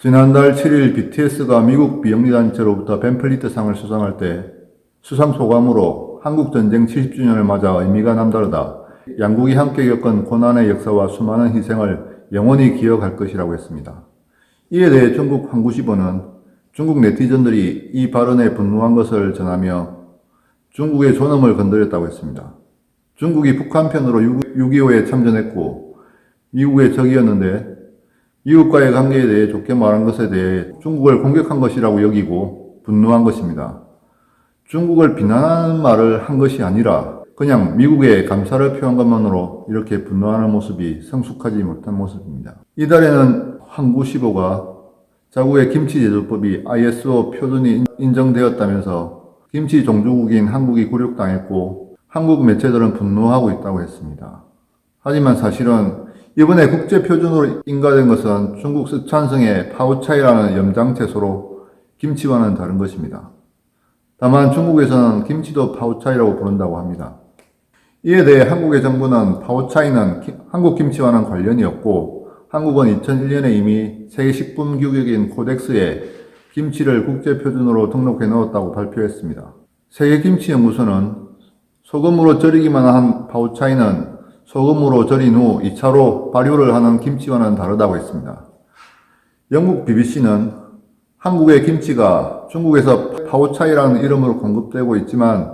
지난달 7일 BTS가 미국 비영리단체로부터 벤플리트상을 수상할 때 수상 소감으로 한국전쟁 70주년을 맞아 의미가 남다르다. 양국이 함께 겪은 고난의 역사와 수많은 희생을 영원히 기억할 것이라고 했습니다. 이에 대해 중국 환구시보는 중국 네티즌들이 이 발언에 분노한 것을 전하며 중국의 존엄을 건드렸다고 했습니다. 중국이 북한 편으로 6.25에 참전했고 미국의 적이었는데 미국과의 관계에 대해 좋게 말한 것에 대해 중국을 공격한 것이라고 여기고 분노한 것입니다. 중국을 비난하는 말을 한 것이 아니라 그냥 미국에 감사를 표한 것만으로 이렇게 분노하는 모습이 성숙하지 못한 모습입니다. 이달에는 환구시보가 자국의 김치 제조법이 ISO 표준이 인정되었다면서 김치 종주국인 한국이 굴욕당했고 한국 매체들은 분노하고 있다고 했습니다. 하지만 사실은 이번에 국제표준으로 인가된 것은 중국 쓰촨성의 파오차이라는 염장채소로 김치와는 다른 것입니다. 다만 중국에서는 김치도 파오차이라고 부른다고 합니다. 이에 대해 한국의 정부는 파오차이는 한국 김치와는 관련이 없고 한국은 2001년에 이미 세계식품규격인 코덱스에 김치를 국제표준으로 등록해 넣었다고 발표했습니다. 세계김치연구소는 소금으로 절이기만 한 파오차이는 소금으로 절인 후 2차로 발효를 하는 김치와는 다르다고 했습니다. 영국 BBC는 한국의 김치가 중국에서 파오차이라는 이름으로 공급되고 있지만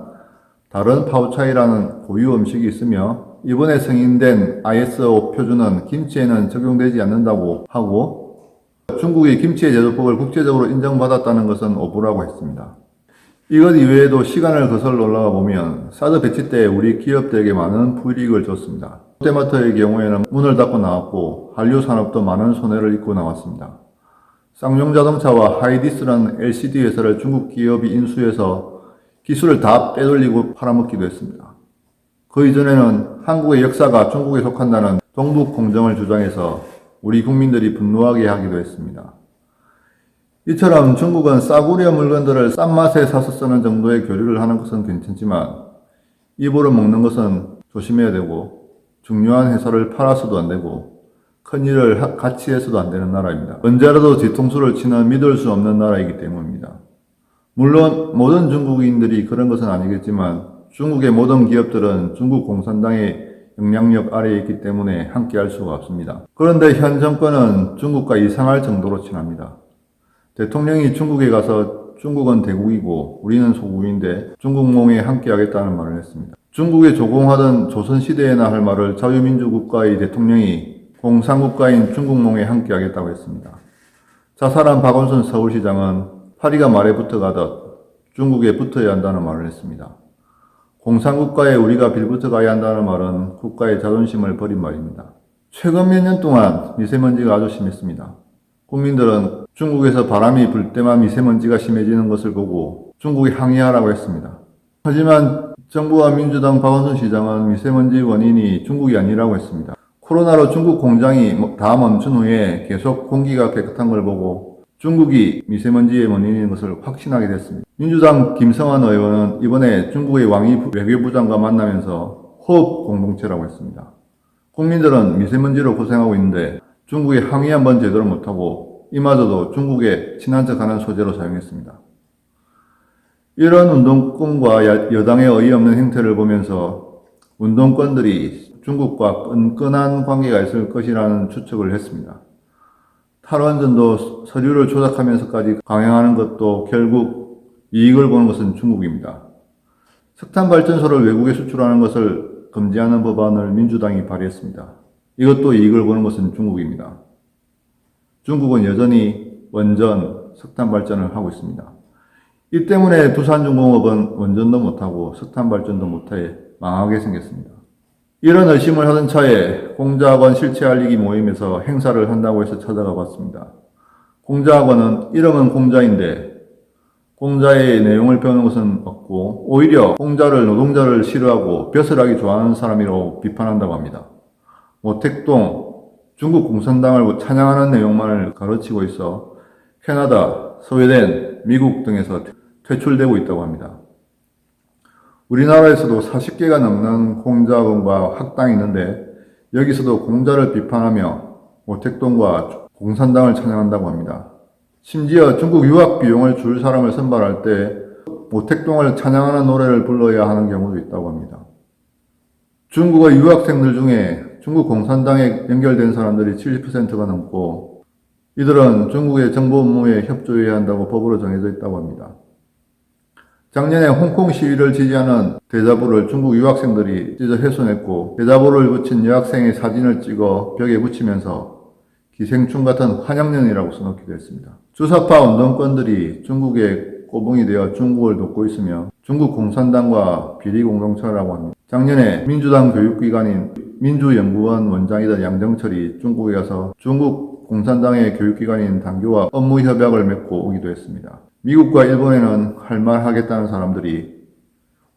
다른 파오차이라는 고유 음식이 있으며 이번에 승인된 ISO 표준은 김치에는 적용되지 않는다고 하고 중국이 김치의 제조법을 국제적으로 인정받았다는 것은 오보라고 했습니다. 이것 이외에도 시간을 거슬러 올라가 보면 사드 배치 때 우리 기업들에게 많은 불이익을 줬습니다. 롯데마트의 경우에는 문을 닫고 나왔고 한류 산업도 많은 손해를 입고 나왔습니다. 쌍용자동차와 하이디스라는 LCD 회사를 중국 기업이 인수해서 기술을 다 빼돌리고 팔아먹기도 했습니다. 그 이전에는 한국의 역사가 중국에 속한다는 동북 공정을 주장해서 우리 국민들이 분노하게 하기도 했습니다. 이처럼 중국은 싸구려 물건들을 싼 맛에 사서 쓰는 정도의 교류를 하는 것은 괜찮지만 입으로 먹는 것은 조심해야 되고 중요한 회사를 팔아서도 안 되고 큰일을 같이 해서도 안 되는 나라입니다. 언제라도 뒤통수를 치는 믿을 수 없는 나라이기 때문입니다. 물론 모든 중국인들이 그런 것은 아니겠지만 중국의 모든 기업들은 중국 공산당의 영향력 아래에 있기 때문에 함께 할 수가 없습니다. 그런데 현 정권은 중국과 이상할 정도로 친합니다. 대통령이 중국에 가서 중국은 대국이고 우리는 소국인데 중국몽에 함께 하겠다는 말을 했습니다. 중국에 조공하던 조선시대에나 할 말을 자유민주국가의 대통령이 공산국가인 중국몽에 함께 하겠다고 했습니다. 자살한 박원순 서울시장은 파리가 말에 붙어가듯 중국에 붙어야 한다는 말을 했습니다. 공산국가에 우리가 빌붙어 가야 한다는 말은 국가의 자존심을 버린 말입니다. 최근 몇 년 동안 미세먼지가 아주 심했습니다. 국민들은 중국에서 바람이 불 때만 미세먼지가 심해지는 것을 보고 중국에 항의하라고 했습니다. 하지만 정부와 민주당 박원순 시장은 미세먼지 원인이 중국이 아니라고 했습니다. 코로나로 중국 공장이 다 멈춘 후에 계속 공기가 깨끗한 걸 보고 중국이 미세먼지의 원인인 것을 확신하게 됐습니다. 민주당 김성환 의원은 이번에 중국의 왕이 외교부장과 만나면서 호흡 공동체라고 했습니다. 국민들은 미세먼지로 고생하고 있는데 중국에 항의 한번 제대로 못하고 이마저도 중국에 친한 척하는 소재로 사용했습니다. 이런 운동권과 여당의 어이없는 행태를 보면서 운동권들이 중국과 끈끈한 관계가 있을 것이라는 추측을 했습니다. 탈원전도 서류를 조작하면서까지 강행하는 것도 결국 이익을 보는 것은 중국입니다. 석탄발전소를 외국에 수출하는 것을 금지하는 법안을 민주당이 발의했습니다. 이것도 이익을 보는 것은 중국입니다. 중국은 여전히 원전, 석탄 발전을 하고 있습니다. 이 때문에 두산중공업은 원전도 못하고 석탄 발전도 못해 망하게 생겼습니다. 이런 의심을 하던 차에 공자학원 실체알리기 모임에서 행사를 한다고 해서 찾아가 봤습니다. 공자학원은 이름은 공자인데 공자의 내용을 배우는 것은 없고 오히려 공자를 노동자를 싫어하고 벼슬하기 좋아하는 사람이라고 비판한다고 합니다. 모택동, 중국 공산당을 찬양하는 내용만을 가르치고 있어 캐나다, 스웨덴, 미국 등에서 퇴출되고 있다고 합니다. 우리나라에서도 40개가 넘는 공자학원과 학당이 있는데 여기서도 공자를 비판하며 모택동과 공산당을 찬양한다고 합니다. 심지어 중국 유학 비용을 줄 사람을 선발할 때 모택동을 찬양하는 노래를 불러야 하는 경우도 있다고 합니다. 중국의 유학생들 중에 중국 공산당에 연결된 사람들이 70%가 넘고 이들은 중국의 정보 업무에 협조해야 한다고 법으로 정해져 있다고 합니다. 작년에 홍콩 시위를 지지하는 대자보를 중국 유학생들이 찢어 훼손했고 대자보를 붙인 여학생의 사진을 찍어 벽에 붙이면서 기생충 같은 환영년이라고 써놓기도 했습니다. 주사파 운동권들이 중국의 꼬붕이 되어 중국을 돕고 있으며 중국 공산당과 비리 공동체라고 합니다. 작년에 민주당 교육기관인 민주연구원 원장이던 양정철이 중국에 가서 중국 공산당의 교육기관인 당교와 업무 협약을 맺고 오기도 했습니다. 미국과 일본에는 할 말 하겠다는 사람들이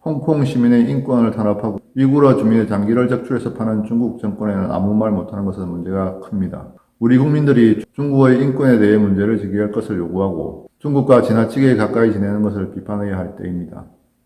홍콩 시민의 인권을 탄압하고 위구르 주민의 장기를 적출해서 파는 중국 정권에는 아무 말 못하는 것은 문제가 큽니다. 우리 국민들이 중국의 인권에 대해 문제를 제기할 것을 요구하고 중국과 지나치게 가까이 지내는 것을 비판해야 할 때입니다.